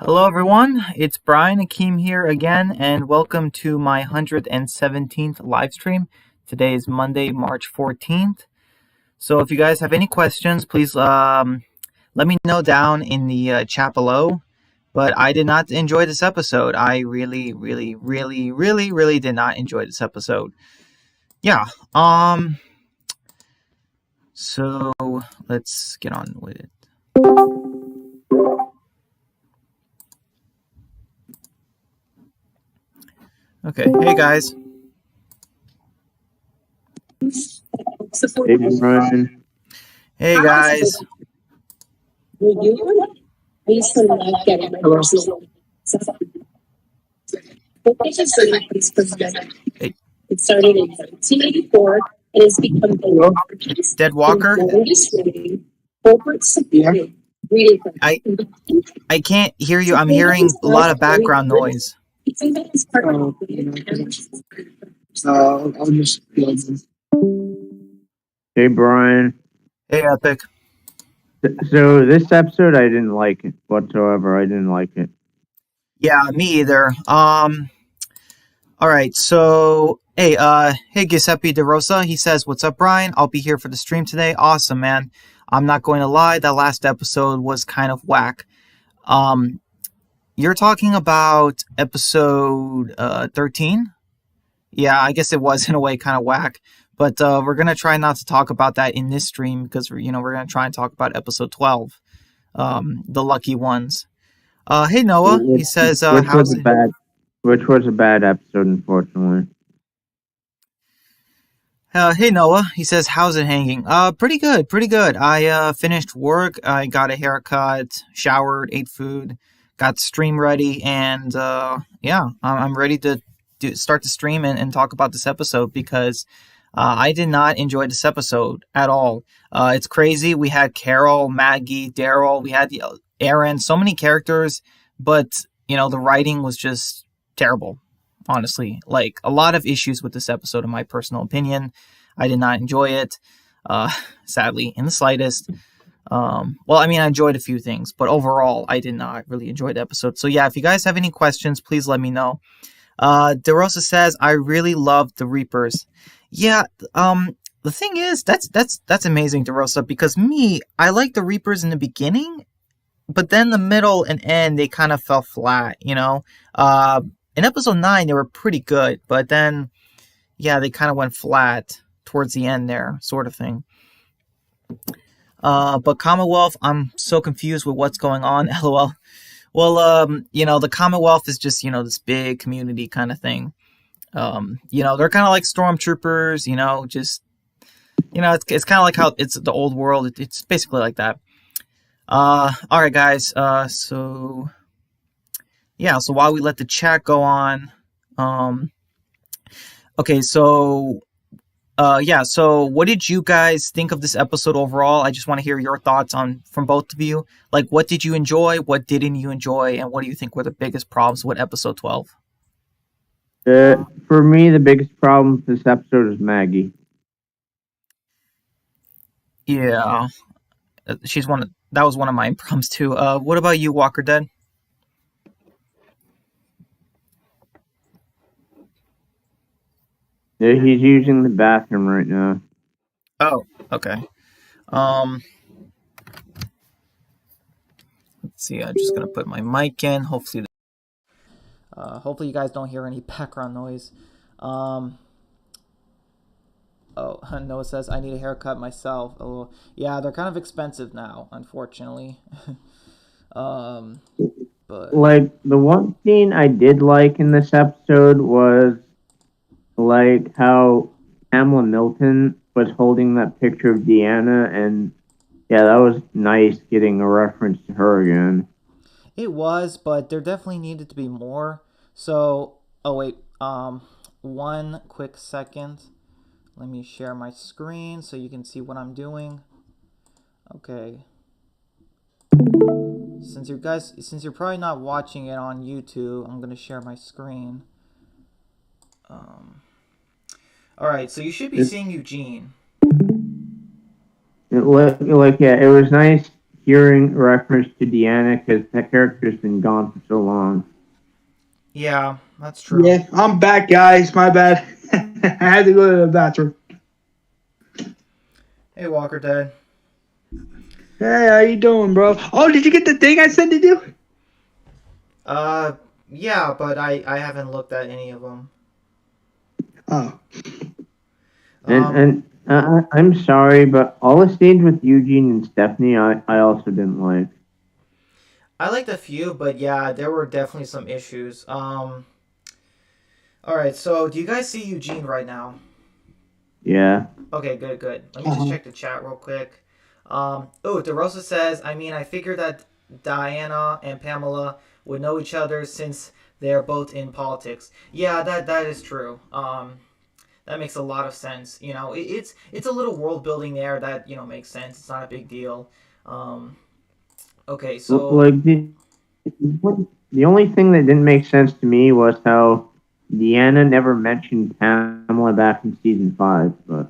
Hello, everyone. It's Brian Akeem here again, and welcome to my 117th live stream. Today is Monday, March 14th. So, if you guys have any questions, please let me know down in the chat below. But I did not enjoy this episode. I really did not enjoy this episode. Yeah. So let's get on with it. Okay. Hey, guys. Hey, Brian. Hey, guys. Hey. It started in 1984 and has become the largest Dead Walker. corporate supported reading program. I can't hear you. I'm hearing a lot of background noise. I'll just. Hey, Brian. Hey, Epic. So this episode, I didn't like it whatsoever. I didn't like it. Yeah, me either. All right. So, hey, Giuseppe De Rosa. He says, "What's up, Brian? I'll be here for the stream today." Awesome, man. I'm not going to lie. That last episode was kind of whack. You're talking about episode 13? Yeah, I guess it was in a way kind of whack. But we're gonna try not to talk about that in this stream because we're gonna try and talk about episode 12, the lucky ones. Hey Noah, he says, which was a bad episode, unfortunately. Hey Noah, he says, how's it hanging? Pretty good. I finished work. I got a haircut, showered, ate food, got the stream ready, and yeah, I'm ready to start the stream and talk about this episode because I did not enjoy this episode at all. It's crazy. We had Carol, Maggie, Daryl, we had Aaron, so many characters, but the writing was just terrible. Honestly, like a lot of issues with this episode, in my personal opinion. I did not enjoy it, sadly, in the slightest. Well, I mean, I enjoyed a few things, but overall, I did not really enjoy the episode. So yeah, if you guys have any questions, please let me know. DeRosa says, I really loved the Reapers. Yeah, the thing is, that's amazing, DeRosa, because I like the Reapers in the beginning, but then the middle and end, they kind of fell flat, in episode 9, they were pretty good, but then, yeah, they kind of went flat towards the end there, sort of thing. But Commonwealth, I'm so confused with what's going on, LOL. Well, the Commonwealth is just, this big community kind of thing. They're kind of like stormtroopers, it's kind of like how it's the old world. It's basically like that. All right, guys. So while we let the chat go on, okay, so what did you guys think of this episode overall? I just want to hear your thoughts from both of you. Like, what did you enjoy? What didn't you enjoy? And what do you think were the biggest problems with episode 12? For me, the biggest problem with this episode is Maggie. Yeah, that was one of my problems too. What about you, Walker Dead? Yeah, he's using the bathroom right now. Oh, okay. Let's see. I'm just gonna put my mic in. Hopefully you guys don't hear any background noise. Oh, Noah says, I need a haircut myself. Oh, yeah, they're kind of expensive now, unfortunately. But like, the one scene I did like in this episode was like how Pamela Milton was holding that picture of Deanna, and yeah, that was nice getting a reference to her again. It was, but there definitely needed to be more. So, oh wait, one quick second. Let me share my screen so you can see what I'm doing. Okay. Since you're probably not watching it on YouTube, I'm gonna share my screen. All right, so you should be seeing Eugene. It was nice hearing reference to Deanna because that character's been gone for so long. Yeah, that's true. Yeah, I'm back, guys. My bad. I had to go to the bathroom. Hey, Walker Dead. Hey, how you doing, bro? Oh, did you get the thing I sent to you? Yeah, but I haven't looked at any of them. Oh. I'm sorry, but all the scenes with Eugene and Stephanie, I also didn't like. I liked a few, but yeah, there were definitely some issues. All right, so do you guys see Eugene right now? Yeah. Okay, good. Let me just check the chat real quick. DeRosa says, I figured that Diana and Pamela would know each other since they're both in politics. Yeah, that is true. That makes a lot of sense. It's a little world building there that makes sense. It's not a big deal. Okay, so like the only thing that didn't make sense to me was how Deanna never mentioned Pamela back in season 5, but.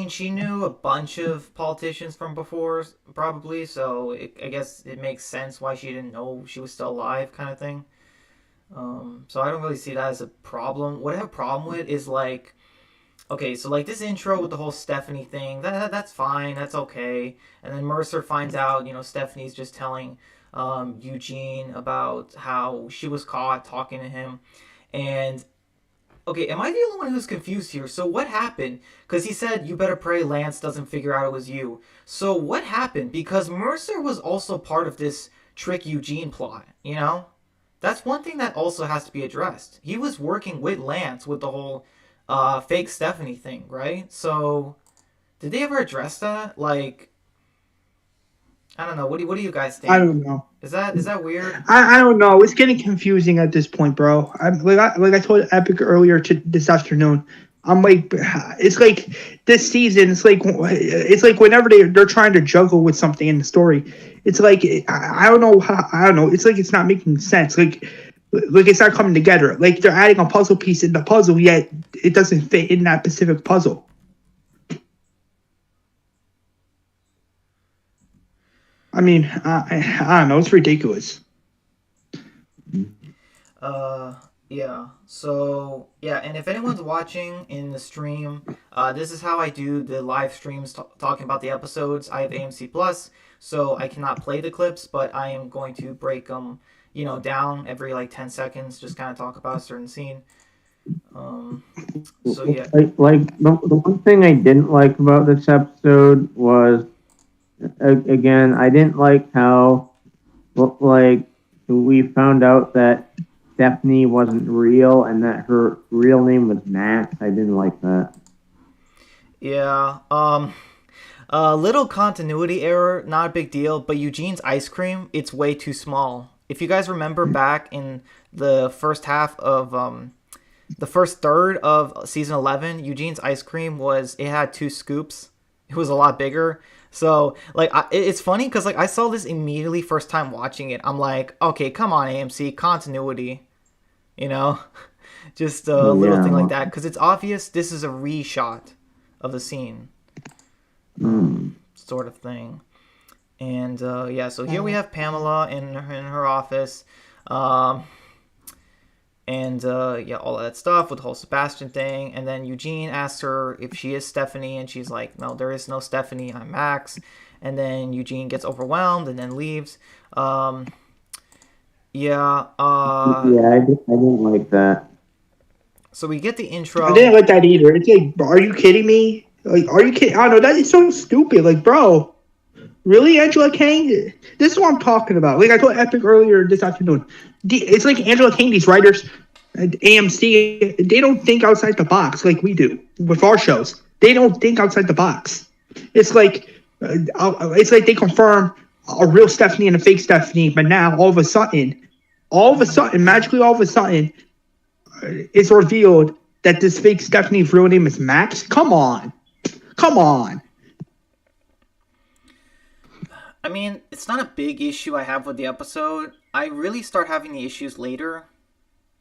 she knew a bunch of politicians from before, probably, so I guess it makes sense why she didn't know she was still alive, kind of thing. So I don't really see that as a problem. What I have a problem with is, okay, so, this intro with the whole Stephanie thing, that's fine, that's okay. And then Mercer finds out, Stephanie's just telling Eugene about how she was caught talking to him. And okay, am I the only one who's confused here? So what happened? Because he said, you better pray Lance doesn't figure out it was you. So what happened? Because Mercer was also part of this trick Eugene plot, That's one thing that also has to be addressed. He was working with Lance with the whole fake Stephanie thing, right? So did they ever address that? I don't know. What do you guys think? I don't know. Is that weird? I don't know. It's getting confusing at this point, bro. Like I told Epic earlier this afternoon. I'm like, it's like this season. It's like whenever they're trying to juggle with something in the story, it's like I don't know how. I don't know. It's like it's not making sense. Like it's not coming together. Like they're adding a puzzle piece in the puzzle, yet it doesn't fit in that specific puzzle. I don't know. It's ridiculous. Yeah. So, yeah, and if anyone's watching in the stream, this is how I do the live streams talking about the episodes. I have AMC Plus, so I cannot play the clips, but I am going to break them, down every 10 seconds, just kind of talk about a certain scene. So yeah. The one thing I didn't like about this episode was, again, I didn't like how, we found out that Stephanie wasn't real and that her real name was Max. I didn't like that. Yeah. A little continuity error, not a big deal, but Eugene's ice cream, it's way too small. If you guys remember back in the first half of the first third of season 11, Eugene's ice cream it had 2 scoops. It was a lot bigger. So, it's funny because, I saw this immediately first time watching it. I'm like, okay, come on, AMC, continuity. Just a little thing like that. Because it's obvious this is a reshot of the scene. Sort of thing. And, so here we have Pamela in her office. And all of that stuff with the whole Sebastian thing. And then Eugene asks her if she is Stephanie, and she's like, no, there is no Stephanie, I'm Max. And then Eugene gets overwhelmed and then leaves. I didn't like that. So we get the intro. I didn't like that either. It's like, are you kidding me? Are you kidding? I don't know. That is so stupid. Bro, really, Angela Kang? This is what I'm talking about. I told Epic earlier this afternoon. It's like Angela Kang, these writers at AMC, they don't think outside the box like we do with our shows. They don't think outside the box. It's like they confirm a real Stephanie and a fake Stephanie, but now all of a sudden, magically, it's revealed that this fake Stephanie's real name is Max. Come on. It's not a big issue I have with the episode. I really start having the issues later,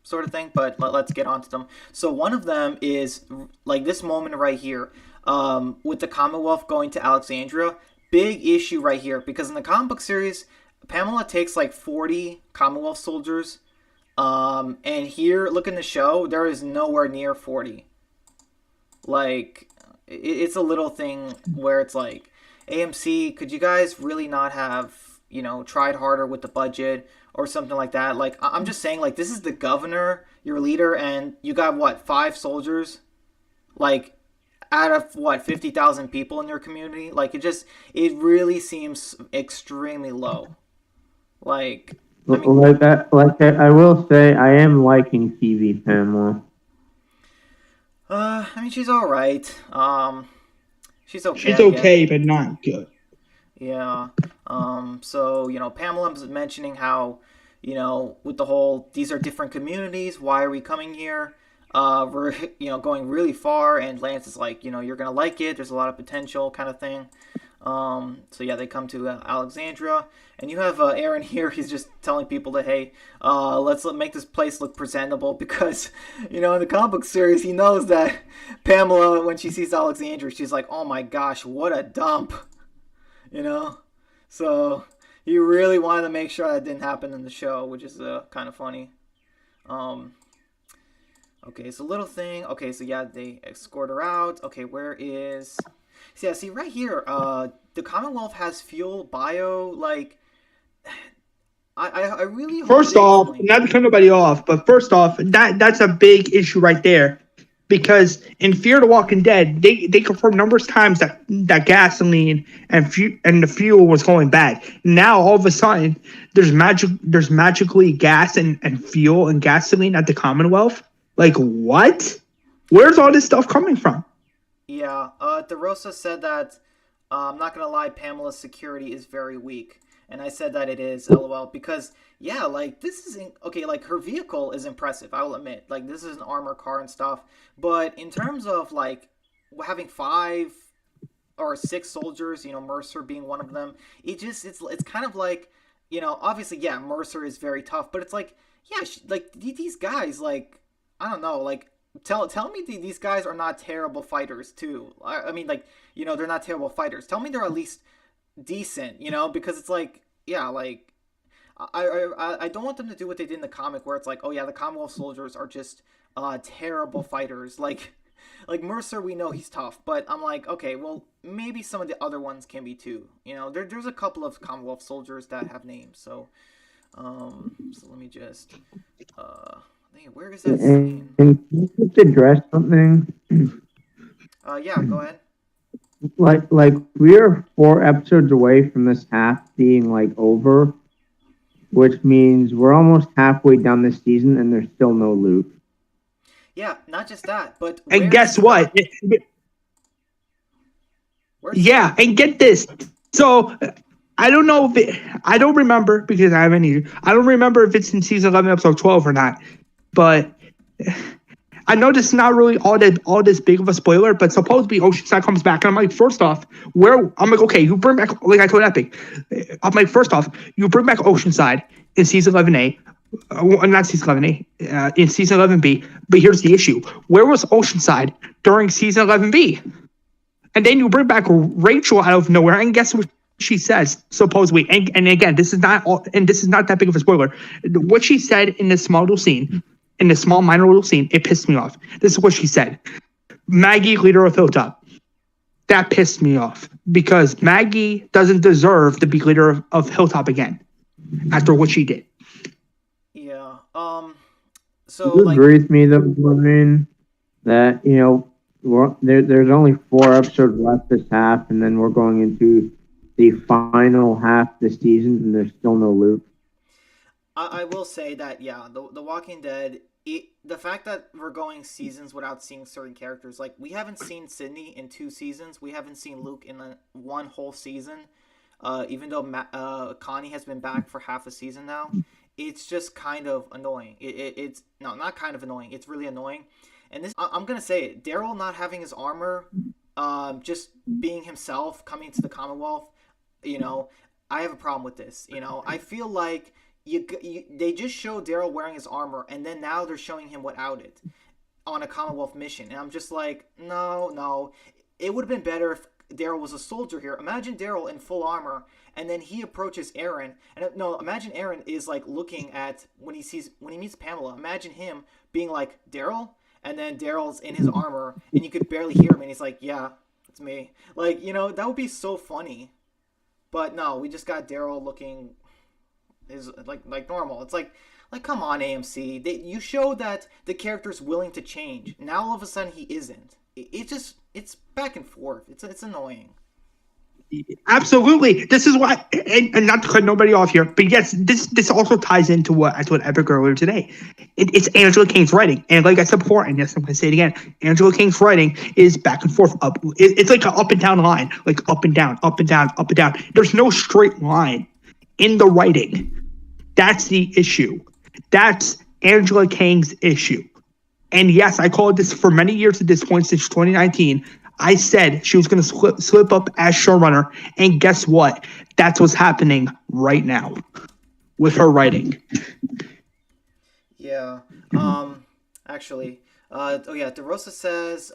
sort of thing, but let's get onto them. So one of them is, this moment right here, with the Commonwealth going to Alexandria. big issue right here because in the comic book series, Pamela takes like 40 Commonwealth soldiers. And here, look in the show, there is nowhere near 40. Like, it's a little thing where it's like, AMC, could you guys really not have, tried harder with the budget or something like that? Like, I'm just saying, like, this is the governor, your leader, and you got, what, 5 soldiers? Like, out of, what, 50,000 people in your community? Like, it really seems extremely low. Like, I mean, I will say, I am liking TV Pamela. I mean, she's all right. She's okay. She's okay, but not good. Yeah. So Pamela's mentioning how, with the whole these are different communities. Why are we coming here? We're going really far, and Lance is like, you're gonna like it. There's a lot of potential, kind of thing. So yeah, they come to Alexandria, and you have Aaron here. He's just telling people that, hey, let's make this place look presentable because, in the comic book series, he knows that Pamela, when she sees Alexandria, she's like, oh my gosh, what a dump, So he really wanted to make sure that didn't happen in the show, which is kind of funny. Okay, so little thing. Okay, so yeah, they escort her out. Okay, where is... So yeah, see right here, the Commonwealth has fuel, bio, like, I really hope First off, not to cut nobody off, but first off, that's a big issue right there. Because in Fear the Walking Dead, they confirmed numerous times that gasoline and the fuel was going bad. Now all of a sudden there's magically gas and fuel and gasoline at the Commonwealth. Like what? Where's all this stuff coming from? Yeah, DeRosa said that, I'm not going to lie, Pamela's security is very weak. And I said that it is, LOL, because, yeah, like, this isn't, okay, like, her vehicle is impressive, I will admit. Like, this is an armored car and stuff. But in terms of, like, having 5 or 6 soldiers, Mercer being one of them, it's kind of like, obviously, yeah, Mercer is very tough. But it's like, yeah, these guys, like, I don't know, like, Tell me these guys are not terrible fighters too. I mean, like, they're not terrible fighters. Tell me they're at least decent, because it's like, yeah, like, I don't want them to do what they did in the comic where it's like, oh yeah, the Commonwealth soldiers are just terrible fighters. Like Mercer, we know he's tough, but I'm like, okay, well, maybe some of the other ones can be too. There's a couple of Commonwealth soldiers that have names, so let me just where is that scene? And can you just address something? Yeah, go ahead. Like we are 4 episodes away from this half being like over, which means we're almost halfway down this season and there's still no loot. Yeah, not just that, but and guess what? Yeah, and get this. So I don't know I don't remember because I haven't either. I don't remember if it's in season 11, episode 12 or not. But I know this is not really all this big of a spoiler, but supposedly Oceanside comes back. And I'm like, first off, I'm like, okay, you bring back, like I told Epic. I'm like, first off, you bring back Oceanside in season 11A. Not season 11A, in season 11B. But here's the issue. Where was Oceanside during season 11B? And then you bring back Rachel out of nowhere, and guess what she says, supposedly. And again, this is not that big of a spoiler. What she said in this small little scene, in this small minor little scene, it pissed me off. This is what she said. Maggie, leader of Hilltop. That pissed me off because Maggie doesn't deserve to be leader of Hilltop again after what she did. Yeah. So you agree with me though, I mean, that there's only 4 episodes left this half, and then we're going into the final half this season, and there's still no loot. I will say that, yeah, the Walking Dead, the fact that we're going seasons without seeing certain characters, like, we haven't seen Sydney in 2 seasons, we haven't seen Luke in one whole season, even though Connie has been back for half a season now, it's just kind of annoying. It's not kind of annoying, it's really annoying. And this, I'm going to say it, Daryl not having his armor, just being himself, coming to the Commonwealth, I have a problem with this. I feel like they just show Daryl wearing his armor, and then now they're showing him without it on a Commonwealth mission. And I'm just like, no. It would have been better if Daryl was a soldier here. Imagine Daryl in full armor, and then he approaches Aaron, and no, imagine Aaron is like looking at when he meets Pamela. Imagine him being like Daryl, and then Daryl's in his armor, and you could barely hear him, and he's like, "Yeah, it's me." Like, that would be so funny. But no, we just got Daryl looking is like normal. It's like come on, AMC. You showed that the character's willing to change. Now all of a sudden he isn't. It's back and forth. It's annoying. Absolutely. This is why, and not to cut nobody off here, but yes, this also ties into what I told Epic earlier today. It's Angela Kang's writing, and like I said before, and yes, I'm going to say it again. Angela Kang's writing is back and forth. It's like an up and down line, like up and down, up and down, up and down. There's no straight line in the writing. That's the issue. That's Angela Kang's issue. And yes, I called this for many years at this point since 2019. I said she was going to slip up as showrunner, and guess what? That's what's happening right now with her writing. Yeah. Actually, DeRosa says,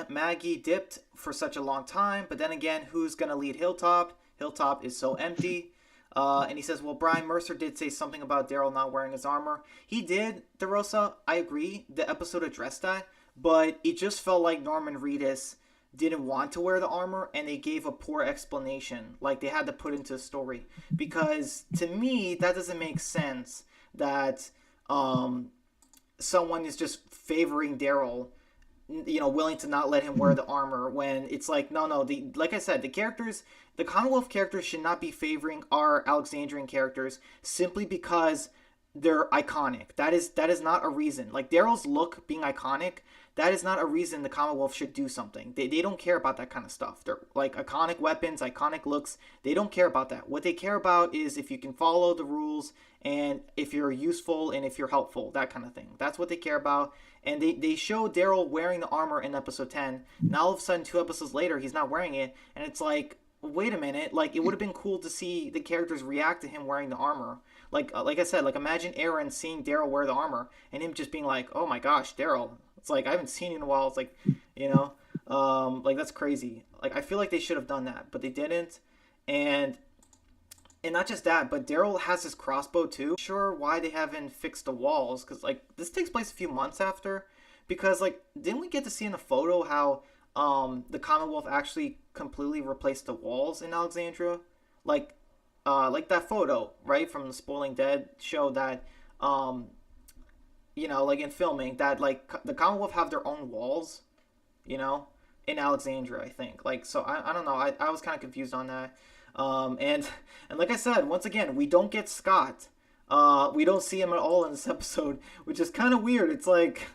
Maggie dipped for such a long time, but then again, who's going to lead Hilltop? Hilltop is so empty. And he says, well, Brian Mercer did say something about Daryl not wearing his armor. He did, DeRosa. I agree. The episode addressed that. But it just felt like Norman Reedus didn't want to wear the armor, and they gave a poor explanation. Like, they had to put into a story. Because, to me, that doesn't make sense that someone is just favoring Daryl, willing to not let him wear the armor, when it's like, no, like I said, the Commonwealth characters should not be favoring our Alexandrian characters simply because they're iconic. That is not a reason. Like, Daryl's look being iconic, that is not a reason the Commonwealth should do something. They don't care about that kind of stuff. They're like iconic weapons, iconic looks. They don't care about that. What they care about is if you can follow the rules and if you're useful and if you're helpful, that kind of thing. That's what they care about. And they show Daryl wearing the armor in episode 10. Now all of a sudden, 2 episodes later, he's not wearing it. And it's like, wait a minute. Like, it would have been cool to see the characters react to him wearing the armor. Like I said, like, imagine Aaron seeing Daryl wear the armor and him just being like, oh my gosh, Daryl. It's like, I haven't seen you in a while. It's like, like, that's crazy. Like, I feel like they should have done that, but they didn't. And not just that, but Daryl has his crossbow too. I'm sure why they haven't fixed the walls, because, like, this takes place a few months after. Because, like, didn't we get to see in a photo how the Commonwealth actually completely replaced the walls in Alexandria? Like that photo, right, from the Spoiling Dead show that, like in filming, that, like, the Commonwealth have their own walls, in Alexandria, I think. Like, so I don't know. I was kind of confused on that. And like I said, once again, we don't get Scott. We don't see him at all in this episode, which is kind of weird. It's like,